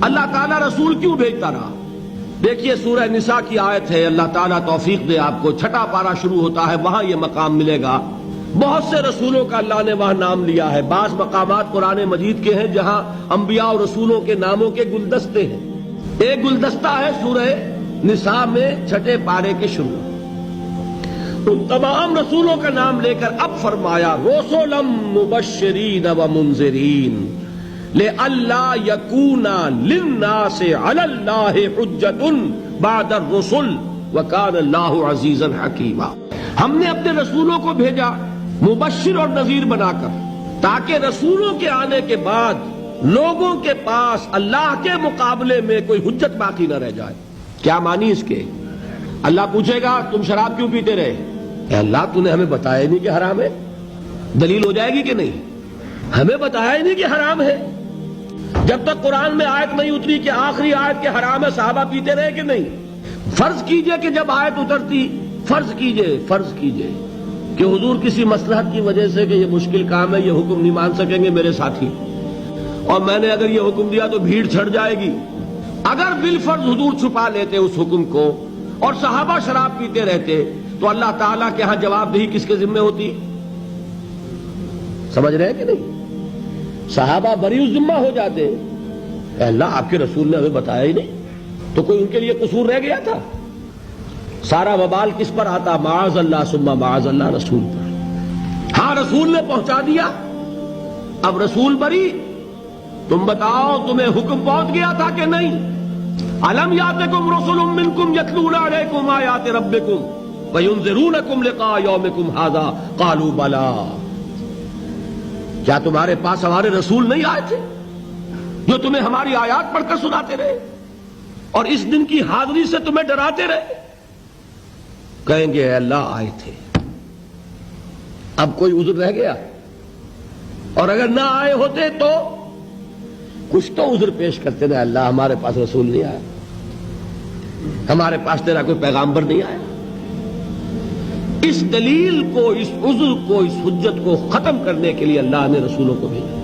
اللہ تعالیٰ رسول کیوں بھیجتا رہا؟ دیکھیے سورہ نساء کی آیت ہے، اللہ تعالیٰ توفیق دے آپ کو، 6واں پارہ شروع ہوتا ہے، وہاں یہ مقام ملے گا۔ بہت سے رسولوں کا اللہ نے وہاں نام لیا ہے۔ بعض مقامات قرآن مجید کے ہیں جہاں انبیاء اور رسولوں کے ناموں کے گلدستے ہیں۔ ایک گلدستہ ہے سورہ نساء میں 6 پارے کے شروع، ان تمام رسولوں کا نام لے کر اب فرمایا رسلا مبشرین و منذرین لئلا یکون للناس علی اللہ حجۃ بعد الرسل وکان اللہ عزیزا حکیما۔ ہم نے اپنے رسولوں کو بھیجا مبشر اور نذیر بنا کر، تاکہ رسولوں کے آنے کے بعد لوگوں کے پاس اللہ کے مقابلے میں کوئی حجت باقی نہ رہ جائے۔ کیا معنی اس کے؟ اللہ پوچھے گا تم شراب کیوں پیتے رہے؟ اے اللہ تو نے ہمیں بتایا ہی نہیں کہ حرام ہے، دلیل ہو جائے گی کہ نہیں؟ ہمیں بتایا ہی نہیں کہ حرام ہے۔ جب تک قرآن میں آیت نہیں اتری کہ آخری آیت کے حرام ہے، صحابہ پیتے رہے کہ نہیں؟ فرض کیجئے کہ جب آیت اترتی، فرض کیجئے کہ حضور کسی مصلحت کی وجہ سے کہ یہ مشکل کام ہے، یہ حکم نہیں مان سکیں گے میرے ساتھی، اور میں نے اگر یہ حکم دیا تو بھیڑ چھڑ جائے گی، اگر بالفرض حضور چھپا لیتے اس حکم کو اور صحابہ شراب پیتے رہتے تو اللہ تعالیٰ کے ہاں جواب دہی کس کے ذمہ ہوتی؟ سمجھ رہے ہیں کہ نہیں؟ صحابہ بری ذمہ ہو جاتے، اے اللہ آپ کے رسول نے ہمیں بتایا ہی نہیں، تو کوئی ان کے لیے قصور رہ گیا تھا؟ سارا وبال کس پر آتا؟ معاذ اللہ ثم معاذ اللہ رسول پر۔ ہاں رسول نے پہنچا دیا، اب رسول بری، تم بتاؤ تمہیں حکم پہنچ گیا تھا کہ نہیں؟ الم یاتکم رسل منکم یتلون علیکم آیات ربکم وینذرونکم لقاء یومکم ھذا قالوا بلی۔ کیا تمہارے پاس ہمارے رسول نہیں آئے تھے جو تمہیں ہماری آیات پڑھ کر سناتے رہے اور اس دن کی حاضری سے تمہیں ڈراتے رہے؟ کہیں گے اے اللہ آئے تھے۔ اب کوئی عذر رہ گیا؟ اور اگر نہ آئے ہوتے تو کچھ تو عذر پیش کرتے نا، اللہ ہمارے پاس رسول نہیں آیا، ہمارے پاس تیرا کوئی پیغامبر نہیں آیا۔ اس دلیل کو، اس عذر کو، اس حجت کو ختم کرنے کے لیے اللہ نے رسولوں کو بھیجا۔